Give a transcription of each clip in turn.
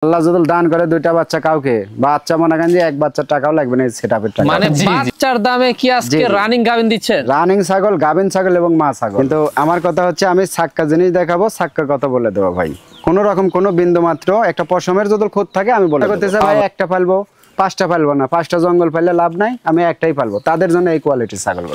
আল্লাহ যদি দান করে দুইটা বাচ্চা কাউকে, বাচ্চা মনে করেন যে এক বাচ্চার টাকাও লাগবে না, সেটআপের টাকা। মানে বাচ্চার দামে কি আজকে রানিং গাভিন দিচ্ছেন? রানিং ছাগল, গাভিন ছাগল এবং মা ছাগল। কিন্তু আমার কথা হচ্ছে আমি ছাক্কা জিনিস দেখাবো, ছাক্কার কথা বলে দেবো ভাই। কোন রকম কোন বিন্দু মাত্র একটা পশমের যদি খুঁত থাকে আমি বলে করতেছি ভাই একটা পালবো, পাঁচটা পালবো না, পাঁচটা জঙ্গল পাইলে লাভ নাই, আমি একটাই পালবো। তাদের জন্য এই কোয়ালিটির ছাগল।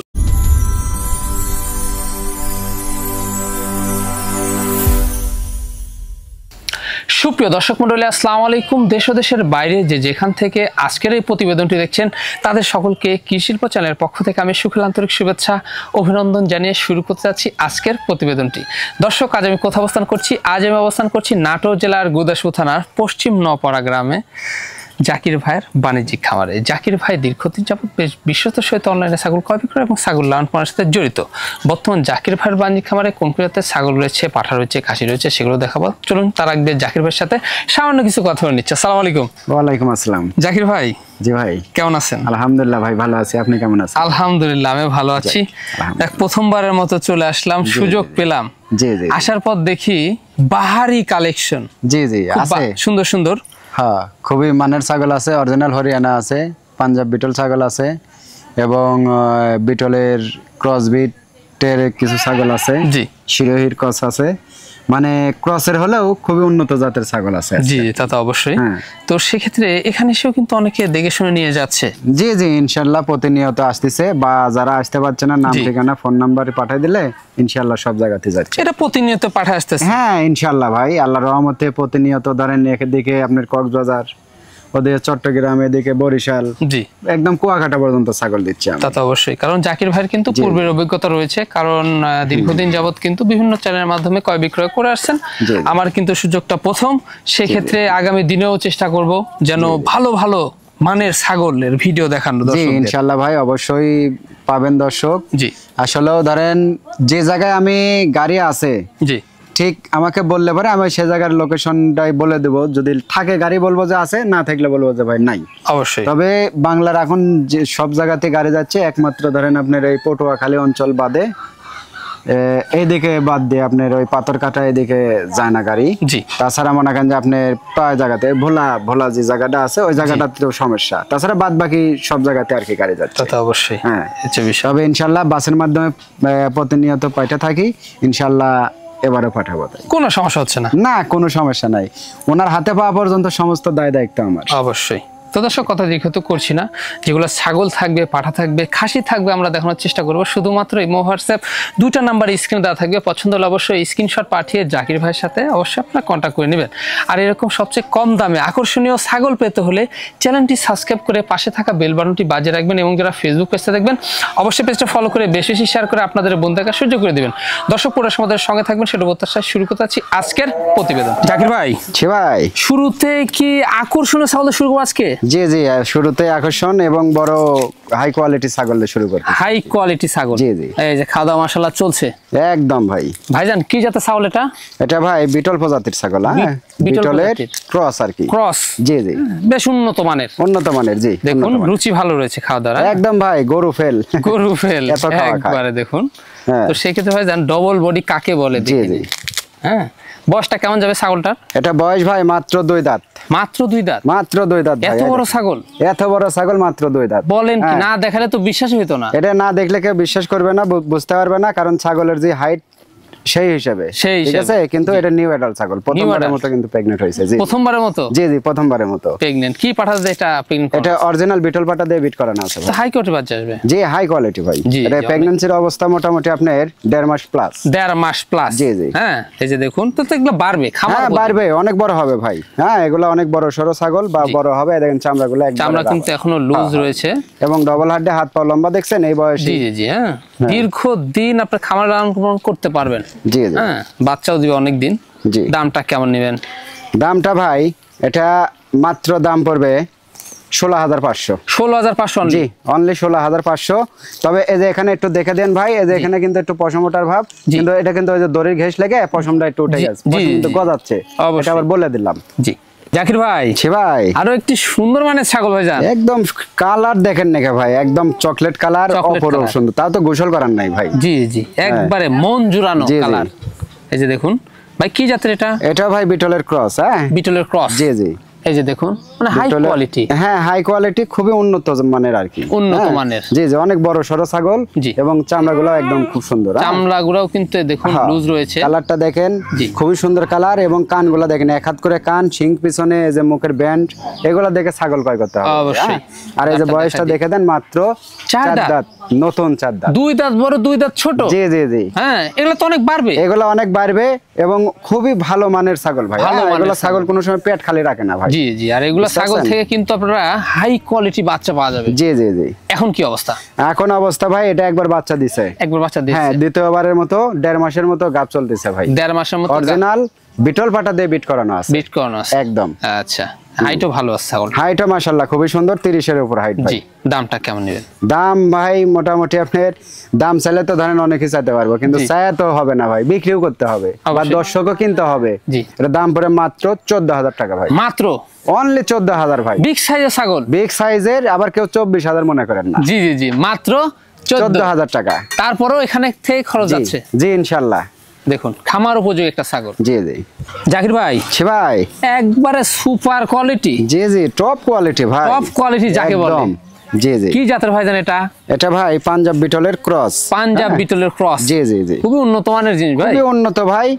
সুপ্রিয় দর্শক মণ্ডলী, আসসালামু আলাইকুম। দেশ ও দেশের বাইরে যেখান থেকে আজকের এই প্রতিবেদনটি দেখছেন তাদের সকলকে কৃষিশিল্প চ্যানেলের পক্ষ থেকে আমি সুখের আন্তরিক শুভেচ্ছা অভিনন্দন জানিয়ে শুরু করতে যাচ্ছি আজকের প্রতিবেদনটি। দর্শক, আজ আমি কোথায় অবস্থান করছি? আজ আমি অবস্থান করছি নাটোর জেলার গুদাসপুর থানার পশ্চিম নপাড়া গ্রামে জাকির ভাইয়ের বাণিজ্যিক খামারে। জাকির ভাই দীর্ঘদিন যাবত বেশ বিশ্বস্ত সহিত অনলাইনে ছাগল ক্রয় বিক্রয় এবং ছাগল লালন পালনের সাথে জড়িত। বর্তমান জাকির ভাইয়ের বাণিজ্যিক খামারে কোন প্রজাতির ছাগল রয়েছে, পাঠা রয়েছে, খাসি রয়েছে, সেগুলো দেখাবো। চলুন তার আগে জাকির ভাইয়ের সাথে সামান্য কিছু কথা বলে নিচ্ছি। আসসালামু আলাইকুম। ওয়ালাইকুম আসসালাম। জাকির ভাই, জি ভাই, কেমন আছেন? আলহামদুলিল্লাহ ভাই, ভালো আছি। আপনি কেমন আছেন? আলহামদুলিল্লাহ, আমি ভালো আছি। প্রথমবারের মতো চলে আসলাম, সুযোগ পেলাম। জি জি। আসার পর দেখি বাহারি কালেকশন। জি জি, আছে সুন্দর সুন্দর। হ্যাঁ, খুবই মানের ছাগল আছে, অরিজিনাল হরিয়ানা আছে, পাঞ্জাব বিটল ছাগল আছে এবং বিটলের ক্রসবিটের কিছু ছাগল আছে। জি, শিরোহির ক্রস আছে, মানে ক্রসের হলেও খুবই উন্নত জাতের ছাগল আছে। জি, তা তো অবশ্যই। তো সেক্ষেত্রে এখানে এসেও কিন্তু অনেকে দেখে শুনে নিয়ে যাচ্ছে। জি জি, ইনশাল্লাহ প্রতিনিয়ত আসতেছে, বা যারা আসতে পারছে না নাম ঠিকানা ফোন নাম্বার পাঠিয়ে দিলে ইনশাল্লাহ সব জায়গাতে যাচ্ছে। এটা প্রতিনিয়ত পাঠিয়ে আসতেছে। হ্যাঁ ইনশাল্লাহ ভাই, আল্লাহর রহমতে প্রতিনিয়ত ধরেন এদিকে আপনার কক্সবাজার, ওদিকে চট্টগ্রাম, এদিকে বরিশাল, জি একদম কুয়াকাটা পর্যন্ত ছাগল দিচ্ছে। তা তো অবশ্যই, কারণ জাকির ভাইয়ের কিন্তু পূর্বের অভিজ্ঞতা রয়েছে, কারণ দীর্ঘদিন যাবত কিন্তু বিভিন্ন চ্যানেলের মাধ্যমে ক্রয় বিক্রয় করে আসছেন। আমার কিন্তু সুযোগটা প্রথম, সেক্ষেত্রে আগামী দিনেও চেষ্টা করব যেন ভালো ভালো মানের ছাগলের ভিডিও দেখানো। জি ইনশাআল্লাহ ভাই, অবশ্যই পাবেন দর্শক। জি, আসলেও ধরেন যে জায়গায় আমি গাড়ি আছে, জি ঠিক আমাকে বললে পরে আমি সে জায়গার লোকেশনটাই বলে দেবো। যদি থাকে গাড়ি বলবো যে আছে, না থাকলে বলবো যে ভাই নাই। অবশ্যই। তবে বাংলার এখন যে সব জায়গাতে গাড়ি যাচ্ছে, একমাত্র ধরেন আপনার এই পটুয়াখালী অঞ্চল বাদে এইদিকে বাদ দিয়ে আপনার ওই পাথরকাটা এদিকে যায় না গাড়ি। জি, তাছাড়া মনে করেন যে আপনার প্রায় জায়গাতে ভোলা যে জায়গাটা আছে ওই জায়গাটাতেও সমস্যা, তাছাড়া বাদ বাকি সব জায়গাতে আর কি গাড়ি যাচ্ছে। তা অবশ্যই। হ্যাঁ, তবে ইনশাল্লাহ বাসের মাধ্যমে প্রতিনিয়ত পাইতে থাকি, ইনশাল্লাহ এবারে পাঠাবো। কোনো সমস্যা হচ্ছে না? না, কোনো সমস্যা নাই, ওনার হাতে পাওয়া পর্যন্ত সমস্ত দায় দায়িত্ব আমার। অবশ্যই। তো দর্শক, কথা যেহেতু করছি না, যেগুলো ছাগল থাকবে, পাঠা থাকবে, খাসি থাকবে, আমরা দেখানোর চেষ্টা করবো। শুধুমাত্র ইমো হোয়াটসঅ্যাপ দুইটা নাম্বার স্ক্রিনে দেওয়া থাকবে। পছন্দ হলে অবশ্যই স্ক্রিনশট পাঠিয়ে জাকির ভাইয়ের সাথে অবশ্যই আপনারা কন্ট্যাক্ট করে নেবেন। আর এরকম সবচেয়ে কম দামে আকর্ষণীয় ছাগল পেতে হলে চ্যানেলটি সাবস্ক্রাইব করে পাশে থাকা বেল বাটনটি বাজিয়ে রাখবেন, এবং যারা ফেসবুক পেজটা দেখবেন অবশ্যই পেজটা ফলো করে বেশি বেশি শেয়ার করে আপনাদের বন্ধুদেরকে সুযোগ করে দেবেন। দর্শক, পুরো সমাজের সঙ্গে থাকবেন, সেটা প্রত্যাশায় শুরু করতে যাচ্ছি আজকের প্রতিবেদন। জাকির ভাই, ভাই শুরুতে কি আকর্ষণীয় ছাগল শুরু করবো আজকে? জি জি, শুরুতে আকর্ষণ এবং বড় হাই কোয়ালিটি ছাগল দিয়ে শুরু করতে। হাই কোয়ালিটি ছাগল। জি জি, এই যে খাওয়া দাওয়া মাশাআল্লাহ চলছে একদম ভাই। ভাইজান, কি জাতের ছাগল এটা? এটা ভাই বিটল প্রজাতির ছাগল। হ্যাঁ, বিটলের ক্রস আর কি। ক্রস। জি জি, বেশ উন্নত মানের। উন্নত মানের। জি, দেখুন রুচি ভালো রয়েছে খাওয়া দাওয়া। একদম ভাই, গরু ফেল একবারে দেখুন। তো সেক্ষেত্রে ভাইজান ডবল বডি কাকে বলে? জি জি। হ্যাঁ, বয়সটা কেমন যাবে ছাগলটার? এটা বয়স ভাই মাত্র 2 দাঁত। মাত্র 2 দাঁত? মাত্র 2 দাঁত। এত বড় ছাগল? এত বড় ছাগল মাত্র 2 দাঁত। বলেন কি? না দেখালে তো বিশ্বাস হইতো না। এটা না দেখলে কেউ বিশ্বাস করবে না, বুঝতে পারবে না, কারণ ছাগলের যে হাইট সেই হিসাবে, ঠিক আছে। কিন্তু এটা নিউ অ্যাডাল্ট ছাগল, প্রথমবারের মতো কিন্তু প্রেগন্যান্ট হয়েছে। জি, প্রথমবারের মতো? জি জি, প্রথমবারের মতো প্রেগন্যান্ট। কি পাঠা দিয়ে এটা প্রেগন্যান্ট? এটা অরিজিনাল বিটল পাটা দিয়ে বিট করানো আছে। হাই কোয়ালিটি বাচ্চা আসবে? জি, হাই কোয়ালিটি ভাই। এটা প্রেগন্যান্সির অবস্থা মোটামুটি আপনার 1.5 মাস প্লাস। 1.5 মাস প্লাস? জি জি। হ্যাঁ, এই যে দেখুন, তো এগুলো বাড়বে, খামার বাড়বে, অনেক বড় হবে ভাই। হ্যাঁ, এগুলো অনেক বড় সরো ছাগল বা বড় হবে। দেখেন চামড়াগুলো একদম, চামড়া কিন্তু এখনো লুজ রয়েছে এবং ডবল হাড্ডি, হাত পা লম্বা, দেখছেন এই বয়সে। জি জি জি। হ্যাঁ, দীর্ঘদিন আপনি খামার লালন পালন করতে পারবেন। জি জি। হ্যাঁ, বাচ্চাও দিবে অনেক দিন। জি। দামটা কেমন নেবেন? দামটা ভাই এটা মাত্র দাম পড়বে 16,500। 16,500? জি, অনলি 16,500। তবে এই যে এখানে একটু দেখে দেন ভাই, এই যে এখানে কিন্তু একটু পশম ওঠার ভাব, কিন্তু এটা কিন্তু ওই যে দড়ির ঘেঁষ লেগে পশমটা একটু উঠে গেছে, কিন্তু গজাচ্ছে, এটা আবার বলে দিলাম। জি, জাকির ভাই, ভাই আরো একটি সুন্দর মানের ছাগল ভাইজান। একদম কালার দেখেন নাকি ভাই, একদম চকলেট কালার, অপরূপ সুন্দর। তাও তো গোসল করার নাই ভাই। জি জি, একবারে মন জুড়ানো কালার। এই যে দেখুন, ভাই কি জাতের এটা? এটা ভাই বিটলের ক্রস। হ্যাঁ, বিটলের ক্রস। জি জি। এই যে দেখুন, মানে হাই কোয়ালিটি। হ্যাঁ, হাই কোয়ালিটি, খুবই উন্নত মানের আর কি। উন্নত মানের। জি জি, অনেক বড় সরো ছাগল এবং চামড়াগুলো একদম খুব সুন্দর। চামড়াগুলোও কিন্তু দেখুন লুজ রয়েছে। কালারটা দেখেন, খুবই সুন্দর কালার, এবং কানগুলো দেখেন, এক হাত করে কান, শিং পিছনে, এই যে মুখের ব্যান্ড, এগুলো দেখে ছাগল ক্রয় করতে হবে অবশ্যই। আর এই যে বয়সটা দেখে দেন, মাত্র 4 দাঁত, নতুন 4 দাঁত। 2 দাঁত বড়, 2 দাঁত ছোট। জি জি জি। হ্যাঁ, এগুলো তো অনেক বাড়বে। এগুলো অনেক বাড়বে এবং খুবই ভালো মানের ছাগল ভাই। এগুলো ছাগল কোনো সময় পেট খালি রাখে না ভাই। জি জি। আর এগুলো ছাগল থেকে কিন্তু আপনারা হাই কোয়ালিটি বাচ্চা পাওয়া যাবে। জি জি জি। এখন কি অবস্থা? এখন অবস্থা ভাই, এটা একবার বাচ্চা দিছে। একবার বাচ্চা দিছে। হ্যাঁ, দ্বিতীয়বারের মতো 1.5 মাসের মতো গাব চলতেছে ভাই। 1.5 মাসের মতো অরিজিনাল বিটল পাটা দিয়ে বিট করানো আছে। বিট করানো আছে একদম। আচ্ছা, হাইটও ভালো আছে ছাগল। হাইটও মাশাআল্লাহ খুবই সুন্দর, 30 এর উপর হাইট ভাই। জি। দামটা কেমন নেবেন? দাম ভাই মোটামুটি আপনার দাম চাইলে তো ধরেন অনেকই চাইতে পারবো, কিন্তু চায়া তো হবে না ভাই, বিক্রিও করতে হবে বা দর্শকও কিনতে হবে। এটা দাম পড়ে মাত্র 14,000 টাকা ভাই। মাত্র অনলি 14,000 ভাই। বিগ সাইজের ছাগল, বিগ সাইজের, আবার কেউ 24,000 মনে করেন না। জি জি জি, মাত্র 14,000 টাকা। তারপরেও এখানে থেকে খরচ আছে। জি ইনশাআল্লাহ। দেখুন, খামার উপযোগী একটা ছাগল। জি জি। জাকির ভাই, ভাই একবারে সুপার কোয়ালিটি। জি জি, টপ কোয়ালিটি ভাই। টপ কোয়ালিটি যাকে বলে। জি জি। কি জাতের ভাই জানেন এটা? এটা ভাই পাঞ্জাব বিটলের ক্রস। পাঞ্জাব বিটলের ক্রস। জি জি জি। খুবই উন্নত মানের জিনিস ভাই। খুবই উন্নত ভাই,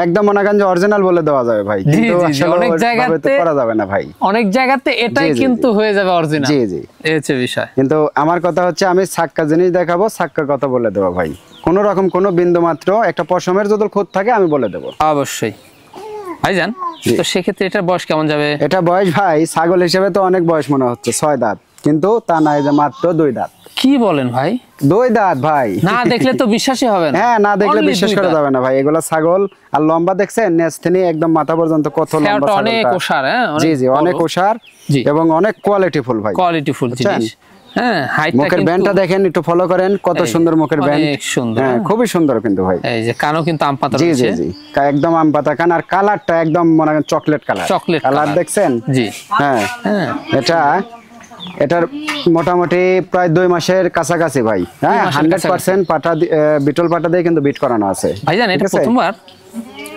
একদম মনে করেন যে অরিজিনাল বলে দেওয়া যাবে ভাই, কিন্তু আসলে অনেক জায়গাতে করা যাবে না ভাই। অনেক জায়গাতে এটাই কিন্তু হয়ে যাবে অরিজিনাল। জি জি, এই হচ্ছে বিষয়। কিন্তু আমার কথা হচ্ছে, আমি সাক্কা জিনিস দেখাবো, সাক্কার কথা বলে দেবো ভাই। কোন রকম কোনো বিন্দু মাত্র একটা পশমের যদি খোঁজ থাকে আমি বলে দেবো অবশ্যই ভাইজান। তো সেক্ষেত্রে এটার বয়স কেমন যাবে? এটা বয়স ভাই ছাগল হিসেবে তো অনেক বয়স মনে হচ্ছে, 6 দাঁত, কিন্তু তা না, যে মাত্র 2 দাঁত। কি বলেন ভাই? 2 দাঁত ভাই, না দেখলে তো বিশ্বাসই হবে না। হ্যাঁ, না দেখলে বিশ্বাস করা যাবে না ভাই। এগুলা ছাগল, আর লম্বা দেখছেন, নেজ থেকে একদম মাথা পর্যন্ত কত লম্বা ছাগলটা। অনেক ওসার। হ্যাঁ, জি জি, অনেক ওসার এবং অনেক কোয়ালিটিফুল ভাই। কোয়ালিটিফুল জিনিস। হ্যাঁ, হাইটটা মুখের ব্যান্ডটা দেখেন, একটু ফলো করেন, কত সুন্দর মুখের ব্যান্ড। অনেক সুন্দর। হ্যাঁ, খুবই সুন্দর কিন্তু ভাই। এই যে কানও কিন্তু আম পাতা রয়েছে। জি জি জি, একদম আম পাতা কান, আর কালারটা একদম মনে করেন চকলেট কালার। চকলেট কালার দেখছেন? জি। হ্যাঁ হ্যাঁ, এটার মোটামুটি প্রায় 2 মাসের কাছাকাছি ভাই। হ্যাঁ, 100% পাটা বিটল পাটা দিয়ে কিন্তু বিট করানো আছে ভাইজান। এটা প্রথমবার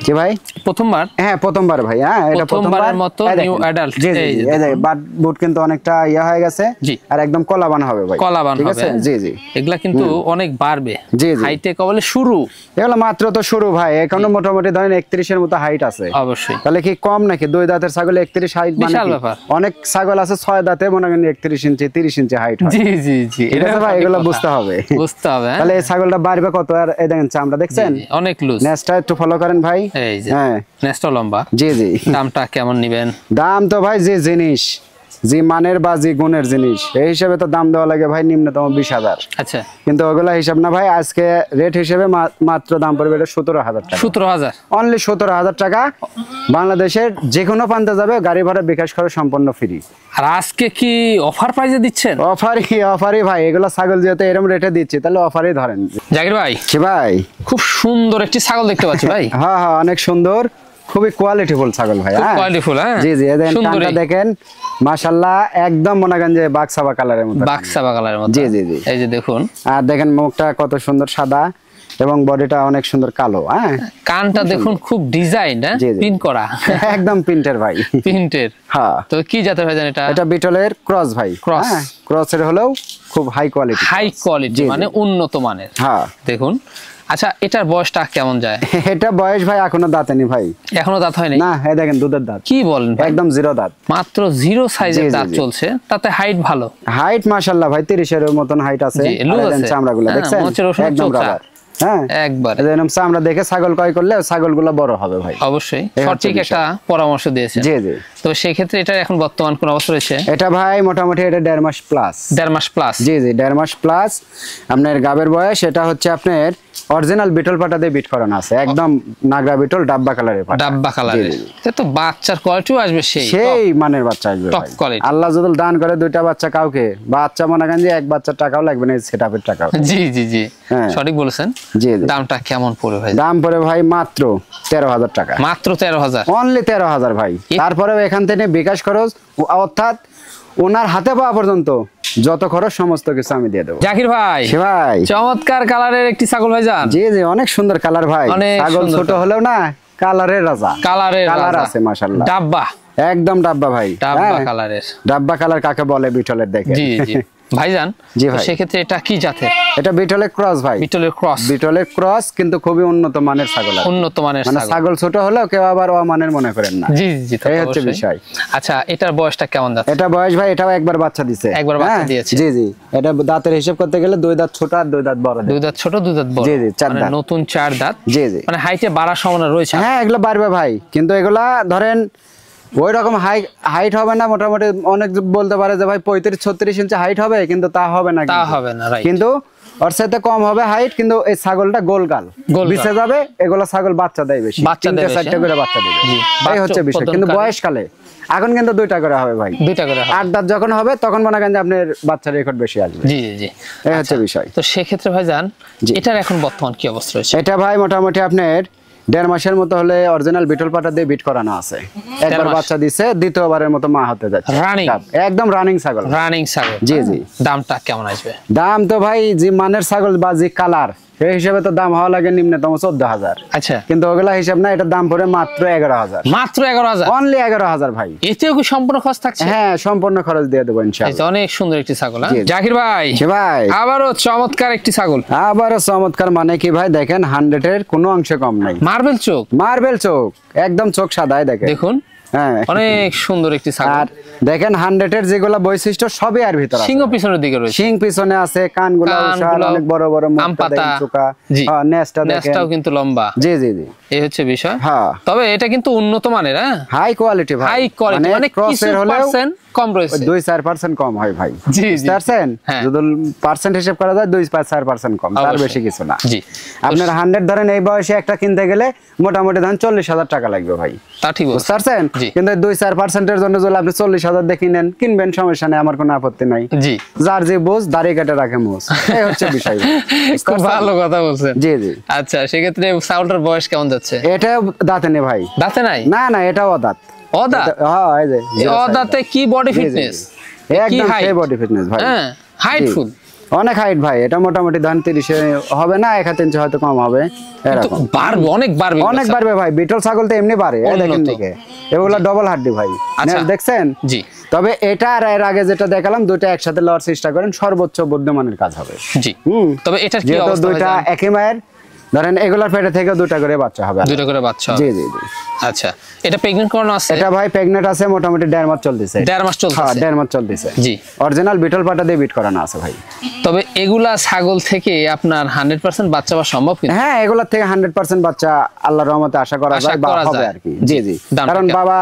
কি ভাই? প্রথমবার? হ্যাঁ, প্রথমবার ভাই। হ্যাঁ, এটা প্রথমবারের মতো নিউ অ্যাডাল্ট। জি জি, এই যে বাট বুট কিন্তু অনেকটা হয়ে গেছে, আর একদম কলাবান হবে ভাই। কলাবান ঠিক হবে। আছে। জি জি, এগুলা কিন্তু অনেক বাড়বে। জি জি, হাইটে কবলে শুরু। এগুলা মাত্র তো শুরু ভাই, এখনো মোটামুটি ধরেন 31 এর মতো হাইট আছে। অবশ্যই। তাহলে কি কম নাকি? 2 দাঁতের ছাগল 31 হাইট মানে বিশাল ব্যাপার। অনেক ছাগল আছে 6 দাঁতে মনে করেন 31 ইঞ্চি 30 ইঞ্চি হাইট হয়। জি জি জি, এটা ভাই এগুলো বুঝতে হবে। বুঝতে হবে। তাহলে এই ছাগলটা বাড়বে কত? আর এই দেখেন চামড়া দেখছেন, অনেক লুজ। নেসটা একটু ফলো করেন ভাই। এই যে হ্যাঁ, নেসটা লম্বা। জি জি। দামটা কেমন নেবেন? দাম তো ভাই যে জিনিস, যে মানের বা যে গুণের জিনিস, এই হিসাবে তো দাম দেওয়া লাগে ভাই নিম্নতম 20,000। আচ্ছা, কিন্তু ওগুলা হিসাব না ভাই, আজকে রেট হিসেবে মাত্র দাম পড়বে এটা 17,000 টাকা। 17,000? অনলি 17,000 টাকা। বাংলাদেশের যে কোনো প্রান্তে যাবে, গাড়ি ভাড়া বিকাশ খরচ সম্পূর্ণ ফ্রি। আর আজকে কি অফার প্রাইসে দিচ্ছেন? অফারই ভাই, এগুলো ছাগল যেহেতু এরকম রেটে দিচ্ছি, তাহলে অফারই ধরেন। জাকির ভাই, ভাই খুব সুন্দর একটি ছাগল দেখতে পাচ্ছি ভাই। হ্যাঁ হ্যাঁ, অনেক সুন্দর, খুবই কোয়ালিটিফুল ছাগল ভাই। হ্যাঁ, কোয়ালিটিফুল। হ্যাঁ, জি জি, কানটা দেখেন মাশাআল্লাহ, একদম মনে করেন যে বাক্সাবা কালারের মতো। বাক্সাবা কালারের মতো। জি জি জি, এই যে দেখুন, আর দেখেন মুখটা কত সুন্দর সাদা এবং বডিটা অনেক সুন্দর কালো। হ্যাঁ, কানটা দেখুন, খুব ডিজাইন। হ্যাঁ, পিন করা, একদম প্রিন্টের ভাই। প্রিন্টের। হ্যাঁ, তো কি জাতের ভাই জানেন এটা? এটা বিটলের ক্রস ভাই। ক্রস। ক্রসের হলেও খুব হাই কোয়ালিটি। হাই কোয়ালিটি মানে উন্নত মানের। হ্যাঁ, দেখুন। আচ্ছা, এটার বয়সটা কেমন যায়? এটা বয়স ভাই এখনো দাঁতেনি ভাই। এখনো দাঁত হয়নি? না, এই দেখেন দুধের দাঁত। কি বলেন? একদম 0 দাঁত, মাত্র 0 সাইজের দাঁত চলছে, তাতে হাইট ভালো। হাইট মাশাআল্লাহ ভাই 30 এর মতন হাইট আছে। চামড়াগুলো দেখছেন, একদম রাবার। হ্যাঁ, একবার এরকম চামড়া দেখে ছাগল ক্রয় করলে ছাগলগুলো বড় হবে ভাই। অবশ্যই সঠিক একটা পরামর্শ দিয়েছেন। জি জি। তো সেই ক্ষেত্রে এটা এখন বর্তমান কোন অবস্থা রয়েছে? এটা ভাই মোটামুটি এটা 1.5 মাস প্লাস। 1.5 মাস প্লাস? জি জি, 1.5 মাস প্লাস। আপনার গাবের বয়স এটা হচ্ছে আপনার অরিজিনাল বিটল পাটা দিয়ে বিট করানো আছে, একদম নাগরা বিটল ডাব্বা কালারের পাটা। ডাব্বা কালারের, তো বাচ্চার কোয়ালিটিও আসবে সেই মানের বাচ্চা আসবে টপ কোয়ালিটি। আল্লাহ যদি দান করে 2টা বাচ্চা কাউকে, বাচ্চা মনে করেন যে 1 বাচ্চার টাকাও লাগবে না, সেটআপের টাকাও। জি জি জি, সঠিক বলেছেন। জি, দামটা কেমন পড়বে ভাই? দাম পড়ে ভাই মাত্র 13,000 টাকা। মাত্র 13,000? অনলি 13,000 ভাই। তারপরেও এখান থেকে বিকাশ খরচ, অর্থাৎ ওনার হাতে পাওয়া পর্যন্ত যত খরচ সমস্ত কিছু আমি দিয়ে দেবো। জাকির ভাই, ভাই চমৎকার কালারের একটি ছাগল ভাই যান। জি জি, অনেক সুন্দর কালার ভাই। ছাগল ছোট হলেও না কালারের রাজা, কালার আছে মাশাআল্লাহ। ডাব্বা, একদম ডাব্বা ভাই, ডাব্বা কালারের। ডাব্বা কালার কাকে বলে বিটলের দেখে। জি জি ভাইজান, জি তো ভাই। সেক্ষেত্রে এটা কি জাতের? এটা বিটলের ক্রস ভাই, বিটলের ক্রস। বিটলের ক্রস, কিন্তু খুবই উন্নত মানের ছাগল। উন্নত মানের মানে ছাগল। ছাগল ছোট হলেও কেউ আবার অমানের মনে করেন না। জি জি, তা তো এই হচ্ছে অবশ্যই। বিষয়। আচ্ছা, এটার বয়সটা কেমন যাচ্ছে? এটা বয়স ভাই, এটাও একবার বাচ্চা দিছে। একবার বাচ্চা হ্যাঁ, দিয়েছে। জি জি। এটা দাঁতের হিসাব করতে গেলে 2 দাঁত ছোট আর 2 দাঁত বড়। দুই দাঁত ছোট, দুই দাঁত বড়। জি জি, 4 মানে দাঁত। নতুন 4 দাঁত। জি জি। মানে হাইটে বাড়ার সম্ভাবনা রয়েছে। হ্যাঁ, এগুলো বাড়বে ভাই, কিন্তু এগুলা ধরেন ওই রকম হাইট হবে না। মোটামুটি অনেক বলতে পারে যে ভাই 35-36 ইঞ্চি হাইট হবে, কিন্তু তা হবে না। তা হবে না, রাইট। কিন্তু ওর সাথে কম হবে হাইট, কিন্তু এই ছাগলটা গোলগাল বিছে যাবে। এগুলা ছাগল বাচ্চা দেয় বেশি, বাচ্চা দেয় 3-4টা করে বাচ্চা দেবে। জি। এই হচ্ছে বিষয়। কিন্তু প্রথমকালে। বয়সকালে এখন কিন্তু 2টা করে হবে ভাই। 2টা করে হবে। 8 দাঁত যখন হবে তখন মনে করেন যে আপনার বাচ্চার রেকর্ড বেশি আসবে। জি জি জি। এই হচ্ছে বিষয়। তো সেক্ষেত্রে ভাইজান, জি। এটার এখন বর্তমান কি অবস্থা রয়েছে? এটা ভাই মোটামুটি আপনার 1.5 মাসের মতো হলে অরিজিনাল বিটল পাটা দিয়ে বিট করানো আছে। একবার মাস। বাচ্চা দিছে, দ্বিতীয়বারের মতো মা হতে যাচ্ছে। Running? একদম রানিং ছাগল। রানিং ছাগল। জি, জি। দামটা কেমন আসবে? দাম তো ভাই যে মানের ছাগল বা যে কালার, সেই হিসাবে তো দাম হওয়া লাগে নিম্নতম 14,000। আচ্ছা, কিন্তু ওগুলা হিসাব না, এটার দাম পড়ে মাত্র 11,000। মাত্র 11,000। অনলি 11,000 ভাই। এতেও কি সম্পূর্ণ খরচ থাকছে? হ্যাঁ, সম্পূর্ণ খরচ দিয়ে দেবো এই ইনশাআল্লাহ। যে অনেক সুন্দর একটি ছাগল। হ্যাঁ? জি, জি। জাকির ভাই, জি ভাই। আবারও চমৎকার একটি ছাগল। আবারও চমৎকার মানে কি ভাই, দেখেন 100 এর কোনো অংশে কম নাই। মার্বেল চোখ, মার্বেল চোখ, একদম চোখ সাদায় দেখেন। দেখুন হ্যাঁ, অনেক সুন্দর একটি ছাগল। আর দেখেন 100 এর যেগুলা বৈশিষ্ট্য সবই আর ভিতর আছে। সিংহ পিছনের দিকে রয়েছে। শিং পিছনে আছে, কানগুলা উষার, অনেক বড় বড়, আম মুখটা পাতা। দেখেন চোকা। জি। হ্যাঁ, নেজটা দেখেন। নেজটাও কিন্তু লম্বা। জি জি জি। এই হচ্ছে বিষয়। হ্যাঁ, তবে এটা কিন্তু উন্নত মানের। হ্যাঁ, হাই কোয়ালিটি ভাই। হাই কোয়ালিটি, মানে কিছু ক্রসের হলেও পার্সেন্ট কম রয়েছে। 2-4% কম হয় ভাই। জি, জি। বুঝতে পারছেন? হ্যাঁ। যদি পার্সেন্ট হিসাব করা যায় 2-4% কম, তার অবশ্যই। বেশি কিছু না। জি। আপনার 100 ধরেন এই বয়সে একটা কিনতে গেলে মোটামুটি ধরেন 40,000 টাকা লাগবে ভাই। তা ঠিক বুঝতে বলছেন। পারছেন? জি। কিন্তু 2-4%-এর জন্য যদি আপনি 40,000 দিয়ে কিনবেন, সমস্যা নেই, আমার কোনো আপত্তি নাই। জি। যার যে বোঝ দাড়ি কেটে রাখে মোজ, এই হচ্ছে বিষয়। বুঝতে খুব পারছেন? ভালো কথা বলছেন। জি জি। আচ্ছা, সেক্ষেত্রে ছাগলটার বয়স কেমন যাচ্ছে? এটা দাঁতে নেই ভাই। দাঁতে নাই? না না, এটাও দাঁত। অদাঁত? হ্যাঁ, এই যে এই অদাঁতে কি বডি জি, জি, ফিটনেস? জি। একদম সেই বডি ফিটনেস ভাই। হ্যাঁ, হাইটফুল। অনেক হাইট ভাই। এটা মোটামুটি ধরেন 30 হবে না, 1 ইঞ্চি হয়তো কম হবে এরকম। বাড়বে, অনেক বাড়বে। অনেক বাড়বে ভাই। বিটল ছাগল তো এমনি বাড়ে, এই দেখেন উন্নত। দিকে এগুলা ডবল হাড্ডি ভাই। আচ্ছা। নেজ দেখছেন? জি। তবে এটা আর এর আগে যেটা দেখালাম, দুটো একসাথে লওয়ার চেষ্টা করেন, সর্বোচ্চ বুদ্ধিমানের কাজ হবে। জি। হুম। তবে এটার কি যেহেতু অবস্থা? দুইটা একই মায়ের, ধরেন এগুলার পেটে থেকে 2টা করে বাচ্চা হবে। দুটো করে বাচ্চা হবে। জি জি জি। আচ্ছা, এটা প্রেগন্যান্ট করানো আছে? এটা ভাই প্রেগনেন্ট আছে, মোটামুটি 1.5 মাস চলতেছে। 1.5 মাস চলছে। হ্যাঁ, 1.5 মাস চলতেছে। জি। অরিজিনাল বিটল পাটা দিয়ে বিট করানো আছে ভাই। তবে এগুলা ছাগল থেকে আপনার 100% বাচ্চা পাওয়া সম্ভব কিন্তু? হ্যাঁ, এগুলা থেকে 100% বাচ্চা আল্লাহর রহমতে আশা করা আশা যায় বা করা হবে যায়। আর কি। জি জি। দামটা কারণ কেমন? বাবা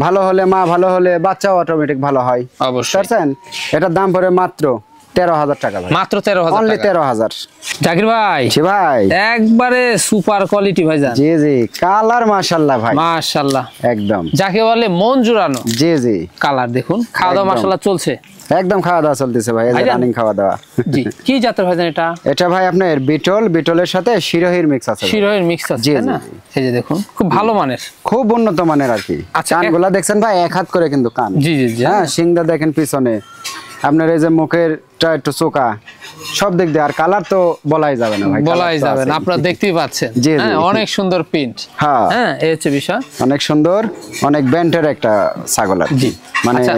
ভালো হলে, মা ভালো হলে, বাচ্চাও অটোমেটিক ভালো হয়। অবশ্যই। বুঝছেন? এটার দাম পড়ে মাত্র 13,000 টাকা ভাই। মাত্র 13,000 অনলি টাকা। 13,000। জাকির ভাই, জি ভাই। একবারে সুপার কোয়ালিটি ভাই জান। জি জি। কালার মাশাআল্লাহ ভাই, মাশাআল্লাহ, একদম। যাকে বলে মন জুড়ানো জি জি। কালার। দেখুন, খাওয়া দাওয়া একদম। মাশাআল্লাহ চলছে। একদম খাওয়া দাওয়া চলতেছে ভাই, ভাইজান। রানিং খাওয়া দাওয়া। জি। কি জাতের ভাইজান এটা? এটা ভাই আপনার বিটলের সাথে শিরোহির মিক্স আছে ভাই। শিরোহের মিক্স আছে, জি, তাই জি, না? জি। এই যে দেখুন, খুব ভালো মানের। খুব উন্নত মানের আর কি। আচ্ছা, কানগুলা দেখছেন ভাই, 1 হাত করে কিন্তু কান। জি জি জি। হ্যাঁ, সিংটা দেখেন পিছনে, আপনার এই যে মুখেরটা একটু চোকা, সব দিক দিয়ে। আর কালার তো বলাই যাবে না ভাই, বলাই colour তো যাবে না, আছেই। আপনারা দেখতেই পাচ্ছেন। জি, জি। হ্যাঁ, অনেক সুন্দর প্রিন্ট। হ্যাঁ। হ্যাঁ, এই হচ্ছে বিষয়। অনেক সুন্দর, অনেক ব্যান্টের একটা ছাগল আর কি। জি। মানে আচ্ছা।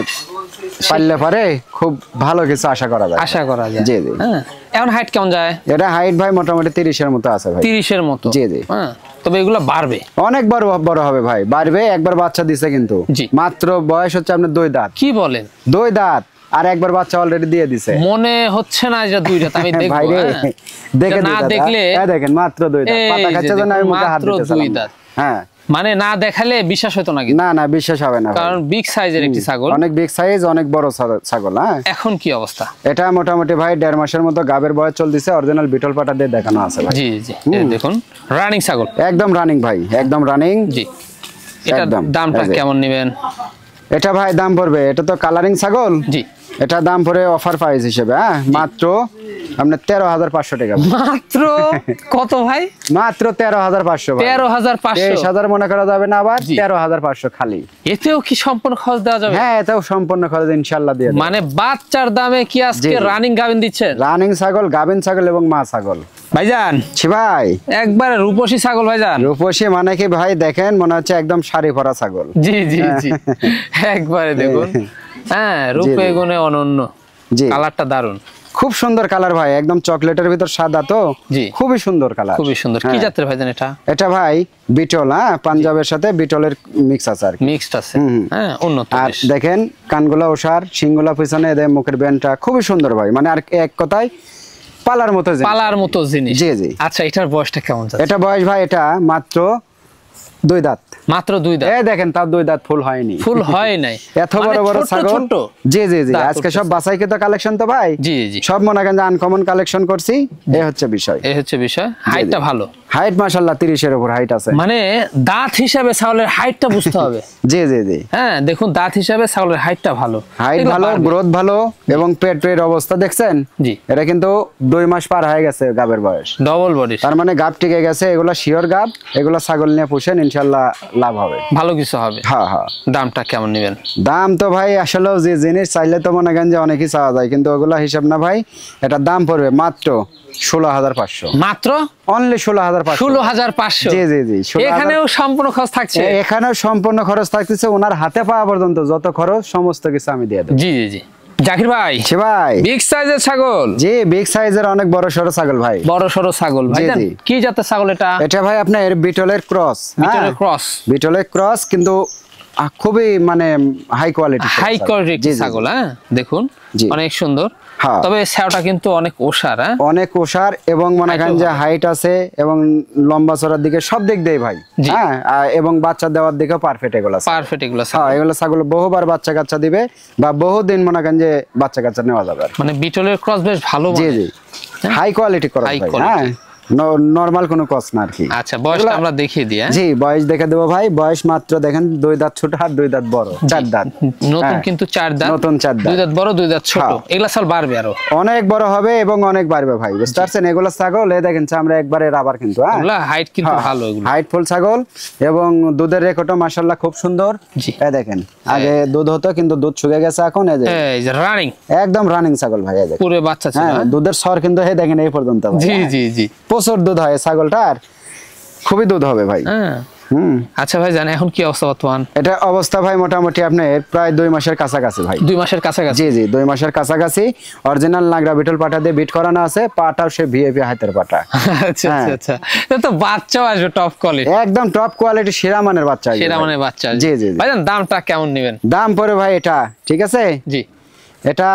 পারলে পারে খুব ভালো কিছু আশা করা যায়। আশা করা যায়। জি, জি। হ্যাঁ, এখন হাইট কেমন যায়? এটা হাইট ভাই মোটামুটি 30-এর মতো আছে ভাই। 30-এর মতো। জি, জি। হ্যাঁ, তবে এগুলো বাড়বে। অনেক বড় বড় হবে ভাই, বাড়বে। একবার বাচ্চা দিছে কিন্তু। জি। মাত্র বয়স হচ্ছে আপনার 2 দাঁত। কি বলেন? 2 দাঁত, আর একবার বাচ্চা অলরেডি দিয়ে দিছে। মনে হচ্ছে না যে 2 দাঁত। আমি দেখবো। ভাই রে, হ্যাঁ। দেখে না দিতে দেখলে দেখেন মাত্র 2 দাঁত। এই পাতা যে খাচ্ছে জন্য আমি দেখুন, মুখে হাত মাত্র দিতেছি। 2 দাঁত। হ্যাঁ, মানে না দেখালে বিশ্বাস হতো না কিন্তু। না না, বিশ্বাস হবে না ভাই। কারণ বিগ সাইজের একটি ছাগল। অনেক বিগ সাইজ, অনেক বড় ছাগল। হ্যাঁ, এখন কি অবস্থা? এটা মোটামুটি ভাই 1.5 মাসের মতো গাবের বয়স চলতেছে। অরিজিনাল বিটল পাটা দিয়ে দেখানো আছে ভাই। জি জি। এই দেখুন, রানিং ছাগল। একদম রানিং ভাই, একদম রানিং। জি। এটার একদম। দামটা এই যে। কেমন নেবেন? এটা ভাই দাম পড়বে, এটা তো কালারিং ছাগল। জি। এটা দাম পড়ে অফার প্রাইস হিসেবে, হ্যাঁ, মাত্র আপনার 13,500 টাকা মাত্র কত ভাই? মাত্র 13,500 ভাই। 13,500 23,000 মনে করা যাবে না, আবার জি। 13,500 খালি। এতেও কি সম্পূর্ণ খরচ দেওয়া যাবে? হ্যাঁ, এটাও সম্পূর্ণ খরচ ইনশাআল্লাহ দিয়ে দেব। মানে বাচ্চার দামে কি আজকে জি। রানিং গাভিন দিচ্ছেন? রানিং ছাগল, গাভিন ছাগল এবং মা ছাগল ভাইজান ছি ভাই। একবারে রূপসী ছাগল ভাইজান। রূপসী মানে কি ভাই, দেখেন মনে হচ্ছে একদম শাড়ি পরা ছাগল। জি জি জি একবারে দেখুন, হ্যাঁ রূপে জি। গুণে অনন্য, জি, কালারটা দারুন, খুব সুন্দর কালার ভাই, একদম চকলেটের ভিতর সাদা, তো জি। খুবই সুন্দর কালার। খুবই সুন্দর। কি হ্যাঁ। জাতের ভাইজান এটা? এটা ভাই বিটল, হ্যাঁ পাঞ্জাবের সাথে বিটলের মিক্স আছে আর কি। মিক্সড আছে, হুম। হ্যাঁ উন্নত আর দেশ। দেখেন কানগুলা ওষার, শিংগুলা পিছনে, এদের মুখের ব্যান্ডটা খুবই সুন্দর ভাই, মানে আর এক কথায় পালার মতো জিনিস। পালার মতো জিনিস। জি জি। আচ্ছা এটার বয়সটা কেমন যাচ্ছে? এটা বয়স ভাই, এটা মাত্র 2 দাঁত। মাত্র 2 দাঁত। এই দেখেন তার 2 দাঁত ফুল হয়নি। ফুল হয় নাই। এত বড় বড় ছোট্ট ছাগল। ছোট্ট। জি জি জি, দাঁত আজকে সব উঠতেছে। বাছাই করা কালেকশন তো ভাই। জি জি। সব মনে করেন যে আনকমন কালেকশন করছি, এই হচ্ছে বিষয়। এই হচ্ছে বিষয়। হাইটটা ভালো। হাইট মাশাআল্লাহ 30 এর উপর হাইট আছে। মানে দাঁত হিসাবে ছাগলের হাইটটা বুঝতে হবে। জি জি জি। হ্যাঁ দেখুন দাঁত হিসাবে ছাগলের হাইটটা ভালো, হাইট এগুলো ভালো, বাড়বে। গ্রোথ ভালো, এবং পেটের অবস্থা দেখছেন? জি। এটা কিন্তু 2 মাস পার হয়ে গেছে গাবের বয়স। ডবল বডি, তার মানে গাব টিকে গেছে, এগুলা শিওর গাব, এগুলা ছাগল নিয়ে পুষেন ইনশাআল্লাহ লাভ হবে। ভালো কিছু হবে। হ্যাঁ হ্যাঁ। দামটা কেমন নেবেন? দাম তো ভাই আসলে যে জিনিস চাইলে তো মনে করেন যে অনেকই চাওয়া যায়, কিন্তু ওগুলা হিসাব না ভাই। এটা দাম পড়বে মাত্র 16,500। মাত্র অনলি 16,500। 16,500। জি জি জি, 16,000 এখানেও সম্পূর্ণ খরচ থাকছে। এখানেও সম্পূর্ণ খরচ থাকতেছে, ওনার হাতে পাওয়া পর্যন্ত যত খরচ সমস্ত কিছু আমি দিয়ে দেবো। জি জি জি। জাকির ভাই, জি ভাই। বিগ সাইজের ছাগল, জি, বিগ সাইজের অনেক বড় সড়ো ছাগল ভাই। বড় সড়ো ছাগল ভাই। জি। কি জাতের ছাগল এটা? এটা ভাই আপনার বিটলের ক্রস। বিটলের ক্রস। বিটলের ক্রস, কিন্তু খুবই মানে হাই কোয়ালিটি। হাই কোয়ালিটি ছাগল, হ্যাঁ দেখুন জি। অনেক সুন্দর। হ্যাঁ। তবে ছাওটা কিন্তু অনেক ওসার, হ্যাঁ অনেক ওষার, এবং মনে করেন যে হাইট আছে, এবং লম্বা চড়ার দিকে সব দিক দিয়ে ভাই। জি। হ্যাঁ, এবং বাচ্চা দেওয়ার দিকেও পারফেক্ট এগুলো। পারফেক্ট এগুলো হ্যাঁ, এগুলো ছাগল বহুবার বাচ্চা কাচ্চা দিবে, বা বহুদিন মনে করেন যে বাচ্চা কাচ্চা নেওয়া যাবে আর কি। মানে বিটলের ক্রস বেশ ভালো জি মানে। জি, হাই কোয়ালিটি করা High ভাই। quality। হ্যাঁ, নরমাল কোনো কস না আর কি। আচ্ছা বয়সটা আমরা দেখিয়ে দিই, হ্যাঁ? জি, বয়স দেখে দেবো ভাই। বয়স মাত্র দেখেন 2 দাঁত ছোট আর 2 দাঁত বড়, 4 দাঁত। নতুন হ্যাঁ, কিন্তু 4 দাঁত। নতুন 4 দাঁত। 2 দাঁত বড়, 2 দাঁত ছোট। হ্যাঁ। এগুলা সাল বাড়বে আরো। অনেক বড় হবে এবং অনেক বাড়বে ভাই, বুঝতে পারছেন? এগুলো ছাগল এই দেখেন আমরা একবারে রাবার কিন্তু। হ্যাঁ, এগুলা হাইট কিন্তু ভালো এগুলো। হাইট ফুল ছাগল, এবং দুধের রেকর্ডও মাশাআল্লাহ খুব সুন্দর। জি। এই দেখেন, আগে দুধ হতো কিন্তু দুধ শুকিয়ে গেছে এখন। এই যে এই যে রানিং একদম রানিং ছাগল ভাই। এই দেখেন পুরো বাচ্চা ছিল, হ্যাঁ, হ্যাঁ? দুধের সর কিন্তু এই দেখেন এই পর্যন্ত ভাই। জি হ্যাঁ, জি জি। প্রচুর দুধ হয় ছাগলটার, খুবই দুধ হবে ভাই। হ্যাঁ। হুম। আচ্ছা ভাই জানেন এখন কি অবস্থা বর্তমান? এটা অবস্থা ভাই মোটামুটি আপনার প্রায় 2 মাসের কাছাকাছি ভাই। 2 মাসের কাছাকাছি। জি জি, 2 মাসের কাছাকাছি। অরিজিনাল নাগরা বিটল পাটা দিয়ে বিট করানো আছে, পাটাও সে ভিআইপি হাতের পাটা। আচ্ছা হ্যাঁ। আচ্ছা আচ্ছা। তো বাচ্চাও আসবে টপ কোয়ালিটি, একদম টপ কোয়ালিটি সেরা মানের বাচ্চা আসবে সেরা ভাই। মানে বাচ্চা আসবে। জি জি জি। ভাই জান দামটা কেমন নেবেন? দাম পড়ে ভাই এটা, ঠিক আছে, জি। এটা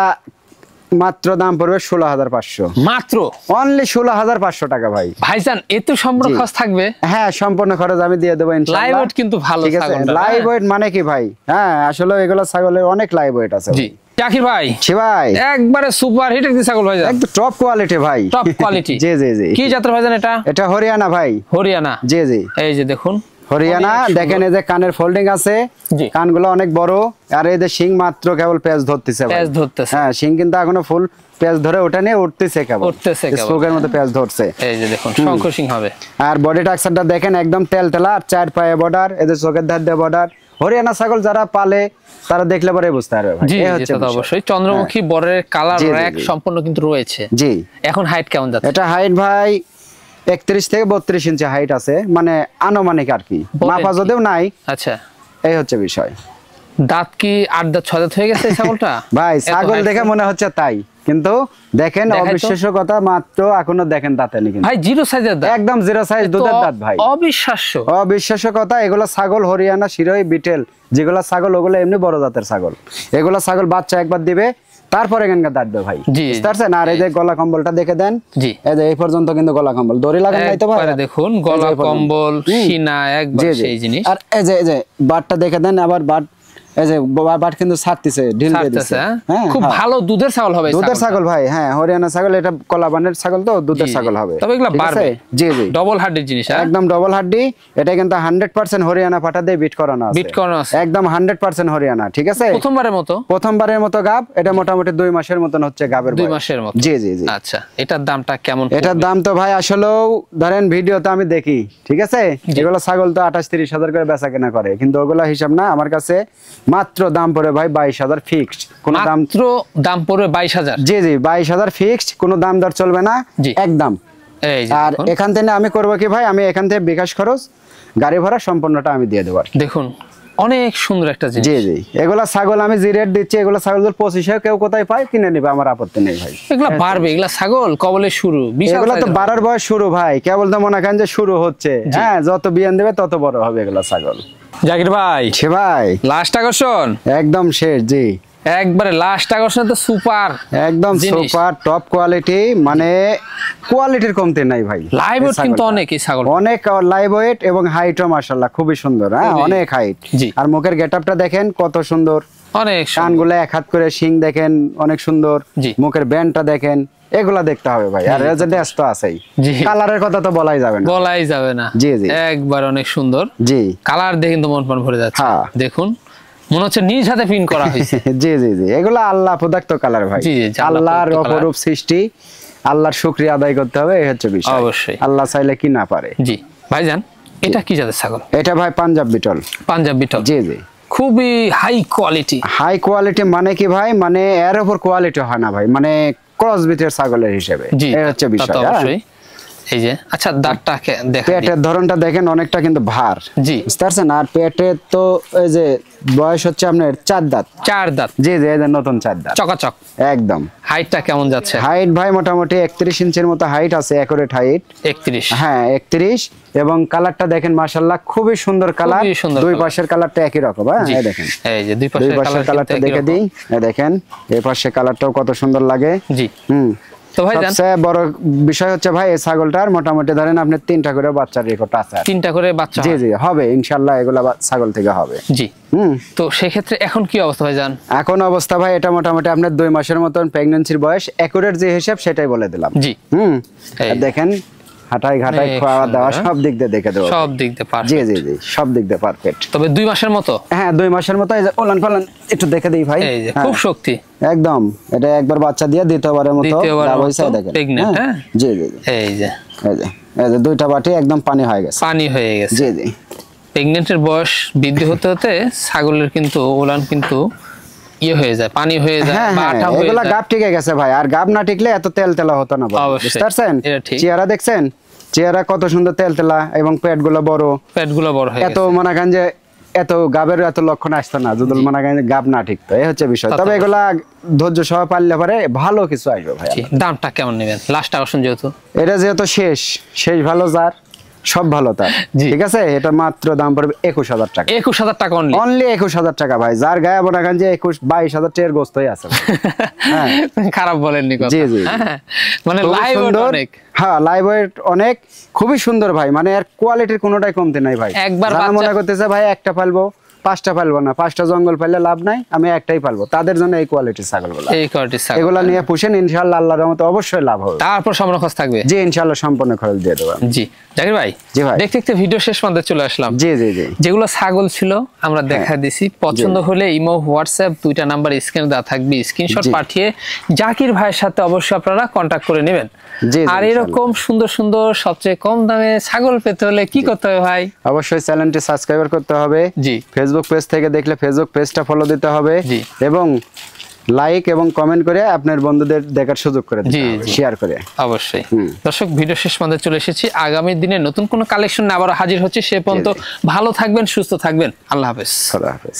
মাত্র দাম পড়বে 16,500। মাত্র অনলি 16,500 টাকা ভাই। ভাইজান এত সম্পূর্ণ জি। খরচ থাকবে? হ্যাঁ, সম্পূর্ণ খরচ আমি দিয়ে দেবো ইনশাআল্লাহ। লাইভ ওয়েট কিন্তু ভালো ঠিক আছে, ছাগলটা, লাইভ হ্যাঁ? ওয়েট মানে কি ভাই? হ্যাঁ, আসলে এগুলো ছাগলের অনেক লাইভ ওয়েট আছে জি। জাকির ভাই, জি ভাই, একবারে সুপার হিট একটি ছাগল ভাইজান, একদম টপ কোয়ালিটি ভাই। Top quality. জি জি জি। কি জাতের ভাইজান এটা? এটা হরিয়ানা ভাই। হরিয়ানা। জি জি, এই যে দেখুন হরিয়ানা। অনেক সুন্দর। দেখেন এই যে কানের ফোল্ডিং আছে, জি। কানগুলো অনেক বড়, আর এই যে শিং মাত্র কেবল পেঁচ ধরতেছে ভাই। পেঁচ ধরতেছে। হ্যাঁ, শিং কিন্তু এখনো ফুল পেঁচ ধরে ওঠে নিয়ে উঠতেছে কেবল, উঠতেছে কেবল। স্পোকের মতো পেঁচ ধরছে। এই যে দেখুন শঙ্খ সিং হবে। আর বডি টাক্সারটা দেখেন একদম তেলতেলা, আর 4 পায়ে বর্ডার, এদের চোখের ধার দিয়ে বর্ডার। হরিয়ানা ছাগল যারা পালে তারা দেখলে পরে বুঝতে পারবে ভাই। জি এই জি, হচ্ছে তা তো বিষয়। অবশ্যই। চন্দ্রমুখী বরের কালার জি, জি, র‍্যাক জি। সম্পূর্ণ কিন্তু রয়েছে। জি, এখন হাইট কেমন যাচ্ছে? এটা হাইট ভাই 31 থেকে 32 ইঞ্চি হাইট আছে, মানে আনুমানিক আর কি, বলেন মাপা কি? যদিও নাই। আচ্ছা, এই হচ্ছে বিষয় দাঁত কি 8 দাঁত 6 দাঁত হয়ে গেছে এই ছাগলটা? ভাই। এত ছাগল height দেখে তো- মনে হচ্ছে তাই, কিন্তু দেখেন দেখাই তো। অবিশ্বাস্য কথা, মাত্র এখনো দেখেন দাঁতে নেই কিন্তু। ভাই জিরো সাইজের দাঁত, একদম জিরো সাইজ দুধের তো দাঁত ভাই। অবিশ্বাস্য। অবিশ্বাস্য কথা, এগুলো ছাগল হরিয়ানা, শিরোই, বিটেল যেগুলো ছাগল, ওগুলো এমনি বড় জাতের ছাগল। এগুলো ছাগল বাচ্চা একবার দিবে, তারপরে এখানকার দাঁতবে ভাই। জি। বুঝতে পারছেন? আর এই যে গলা কম্বলটা দেখে দেন, জি। এই যে এই পর্যন্ত কিন্তু গলা কম্বল দড়ি লাগান নাই তো ভাই। একবারে দেখুন গলা এই যে এই পর্যন্ত। কম্বল সিনা একবার জি জি। সেই জিনিস। আর এই যে বাটটা দেখে দেন, আবার বাট এই যে বাট কিন্তু ছাড়তেছে, ঢিল দিয়ে দিচ্ছে। হ্যাঁ, খুব ভালো দুধের ছাগল হবে। দুধের ছাগল ভাই, হ্যাঁ হরিয়ানা ছাগল, এটা কলাবানের ছাগল তো দুধের ছাগল হবে। তবে এগুলা বাড়বে। জি জি, ডবল হাড্ডির জিনিস, একদম ডবল হাড্ডি। এটা কিন্তু 100% হরিয়ানা পাঠা দিয়ে বিট করানো আছে, বিট করানো আছে একদম 100% হরিয়ানা। ঠিক আছে, প্রথমবারের মতো গাব। এটা মোটামুটি 2 মাসের মতন হচ্ছে গাবের বয়স। 2 মাসের মতো। জি জি জি। আচ্ছা, এটার দামটা কেমন? এটার দাম তো ভাই আসলেও ধরেন ভিডিওতে আমি দেখি, ঠিক আছে, এগুলো ছাগল তো 28-30 হাজার করে বেচা কেনা করে, কিন্তু ওগুলো হিসাব না। আমার কাছে মাত্র দাম পড়ে ভাই 22,000 ফিক্সড। কোন দাম, মাত্র দাম পড়বে 22,000? জি জি, 22,000 ফিক্সড, কোনো দাম দর চলবে না, একদম। আর এখান থেকে আমি করবো কি ভাই, আমি এখান থেকে বিকাশ খরচ, গাড়ি ভাড়া সম্পূর্ণটা আমি দিয়ে দেবো। দেখুন অনেক সুন্দর একটা জিনিস। জি জি, এগুলা ছাগল আমি যে রেট দিচ্ছি, এগুলা ছাগল 2500 কেউ কোথায় পায় কিনে নিবে, আমার আপত্তি নেই ভাই। এগুলা বাড়বে, এগুলা ছাগল কবলে শুরু, এগুলা তো বাড়ার বয়স শুরু ভাই, কেবল তো মনে করেন যে শুরু হচ্ছে। হ্যাঁ, যত বিয়ান দেবে তত বড় হবে এগুলা ছাগল। জাকির ভাই, সে ভাই লাস্ট আকর্ষণ একদম শেষ। জি, একবারে লাস্ট আকর্ষণ তো সুপার, একদম সুপার টপ কোয়ালিটি, মানে কোয়ালিটির কমতি নাই ভাই। লাইভ ওয়েট কিন্তু অনেক, এই ছাগল অনেক লাইভ ওয়েট এবং হাইটও মাশাআল্লাহ খুবই সুন্দর। হ্যাঁ, অনেক হাইট। আর মুখের গেটআপটা দেখেন কত সুন্দর, অনেক কানগুলো এক হাত করে, শিং দেখেন অনেক সুন্দর, মুখের ব্যান্ডটা দেখেন, এগুলা দেখতে হবে ভাই। আর রেজেন্ডেস তো আছেই, কালারের কথা তো বলাই যাবে না। জি জি, একবার অনেক সুন্দর। জি, কালার দেখে তো মন প্রাণ ভরে যাচ্ছে। দেখুন, মনে হচ্ছে নিজ হাতে প্রিন্ট করা হয়েছে। জি জি জি, এগুলা আল্লাহ প্রদত্ত কালার ভাই, আল্লাহর অপরূপ সৃষ্টি, আল্লাহর শুকরিয়া আদায় করতে হবে, এই হচ্ছে বিষয়। অবশ্যই, আল্লাহ চাইলে কি না পারে। জি ভাইজান, এটা কি জাতের ছাগল? এটা ভাই পাঞ্জাব বিটল। পাঞ্জাব বিটল, জি জি, খুবই হাই কোয়ালিটি। হাই কোয়ালিটি মানে কি ভাই, মানে এর উপর কোয়ালিটি হয় না ভাই, মানে ক্রস বিটের ছাগলের হিসেবে, এই হচ্ছে বিষয়। অবশ্যই। এই যে আচ্ছা, দাঁতটা দেখেন, পেটের ধরনটা দেখেন, অনেকটা কিন্তু ভার। জি, বুঝতে পারছেন। আর পেটে তো এই যে বয়স হচ্ছে আপনার 4 দাঁত। 4 দাঁত, জি জি, এই যে নতুন 4 দাঁত, চকাচক একদম। হাইটটা কেমন যাচ্ছে? হাইট ভাই মোটামুটি 31 ইঞ্চির মতো হাইট আছে, একুরেট হাইট 31। হ্যাঁ 31। এবং কালারটা দেখেন মাশাআল্লাহ খুবই সুন্দর কালার, দুই পাশের কালারটা একই রকম। হ্যাঁ, এই দেখেন, এই যে দুই পাশের কালারটা দেখে দিই, এই দেখেন এই পাশের কালারটাও কত সুন্দর লাগে। জি, তো ভাই সবচেয়ে বড় বিষয় হচ্ছে ভাই, এই ছাগলটার মোটামুটি ধরেন আপনি 3টা করে বাচ্চার রেকর্ড আছে। 3টা করে বাচ্চা? জি জি, হবে ইনশাআল্লাহ, এগুলা ছাগল থেকে হবে। জি, তো সেই ক্ষেত্রে এখন কি অবস্থা ভাইজান? এখন অবস্থা ভাই, এটা মোটামুটি আপনার 2 মাসের মতন প্রেগন্যান্সির বয়স, একুরেট যে হিসাব সেটাই বলে দিলাম। জি, দেখেন হাঁটাই ঘাটাই, খাওয়া দাওয়া সব দিক দিয়ে দেখে দেবো, সব দিক দিয়ে পারফেক্ট। জি জি জি, সব দিক দিয়ে পারফেক্ট। তবে 2 মাসের মতো? হ্যাঁ, 2 মাসের মতো। এই যে ওলান পালান একটু দেখে দিই ভাই, এই যে খুব শক্তি একদম। এটা একবার বাচ্চা দিয়ে দ্বিতীয়বারের মতো দেখেন। হ্যাঁ, জি জি, এই যে এই যে 2টা বাটি একদম পানি হয়ে গেছে, পানি হয়ে গেছে। জি জি, প্রেগন্যান্টের বয়স বৃদ্ধি হতে হতে ছাগলের কিন্তু ওলান কিন্তু ইয়ে হয়ে যায়, পানি হয়ে যায়, বাটা হয়ে যায়। এগুলা গাব ঠিক গেছে ভাই, আর গাব না ঠিকলে এত তেল তেলা হতো না। বুঝতে পারছেন? চেহারা দেখছেন, চেহারা কত সুন্দর তেল তেলা, এবং পেটগুলো বড়, পেটগুলো বড় হয়ে গেছে। এত মনে করেন যে এত গাবের এত লক্ষণ আসতো না যদি মনে করেন গাব না ঠিকতো, এই হচ্ছে বিষয়। তবে এগুলা ধৈর্য সহ পারলে পরে ভালো কিছু আসবে ভাই। দামটা কেমন নেবেন লাস্ট আকর্ষণ? যেহেতু এটা যেহেতু শেষ ভালো, যার সব ভালো তার, ঠিক আছে। এটা মাত্র দাম পড়বে 21,000 টাকা। 21,000 টাকা অনলি 21,000 টাকা ভাই। যার গায়ে মনে করেন যে 22,000 টাকার গোস্তই আছে। হ্যাঁ, খারাপ বলেননি কথা। জি জি, মানে লাইভ ওয়েট অনেক। হ্যাঁ, লাইভ ওয়েট অনেক, খুবই সুন্দর ভাই। মানে এর কোয়ালিটির কোনোটাই কমতি নাই ভাই। একবার মনে করতেছে ভাই একটা পালবো, 5টা পালবো না, 5টা জঙ্গল পাইলে লাভ নাই, আমি একটাই পালবো, তাদের জন্য এই কোয়ালিটির ছাগলগুলো, এই কোয়ালিটির ছাগল এগুলা নিয়ে পুষেন, ইনশাআল্লাহ আল্লাহর রহমতে অবশ্যই লাভ হবে। তারপর সম্পূর্ণ খরচ থাকবে? জি ইনশাআল্লাহ সম্পূর্ণ খরচ দিয়ে দেব। জি জাকির ভাই, জি ভাই, দেখতে দেখতে ভিডিও শেষ পর্যন্ত চলে আসলাম। জি জি জি, যেগুলো ছাগল ছিল আমরা দেখা দিছি, পছন্দ হলে ইমো, হোয়াটসঅ্যাপ 2টা নাম্বার স্ক্রিনে দেওয়া থাকবে, স্ক্রিনশট পাঠিয়ে জাকির ভাইয়ের সাথে অবশ্যই আপনারা কন্টাক্ট করে নেবেন। আর এরকম সুন্দর সুন্দর সবচেয়ে কম দামে ছাগল পেতে হলে কি করতে হবে ভাই? অবশ্যই চ্যানেলটি সাবস্ক্রাইব করতে হবে। জি, ফেসবুক পেজ থেকে দেখলে ফেসবুক পেজটা ফলো দিতে হবে। জি, এবং লাইক এবং কমেন্ট করে আপনার বন্ধুদের দেখার সুযোগ করে দিতে হবে, শেয়ার করে। অবশ্যই। দর্শক, ভিডিও শেষ পর্যন্ত চলে এসেছি। আগামী দিনে নতুন কোনো কালেকশন আবার হাজির হচ্ছে। সে পর্যন্ত ভালো থাকবেন, সুস্থ থাকবেন। আল্লাহ হাফেজ। আল্লাহ হাফেজ।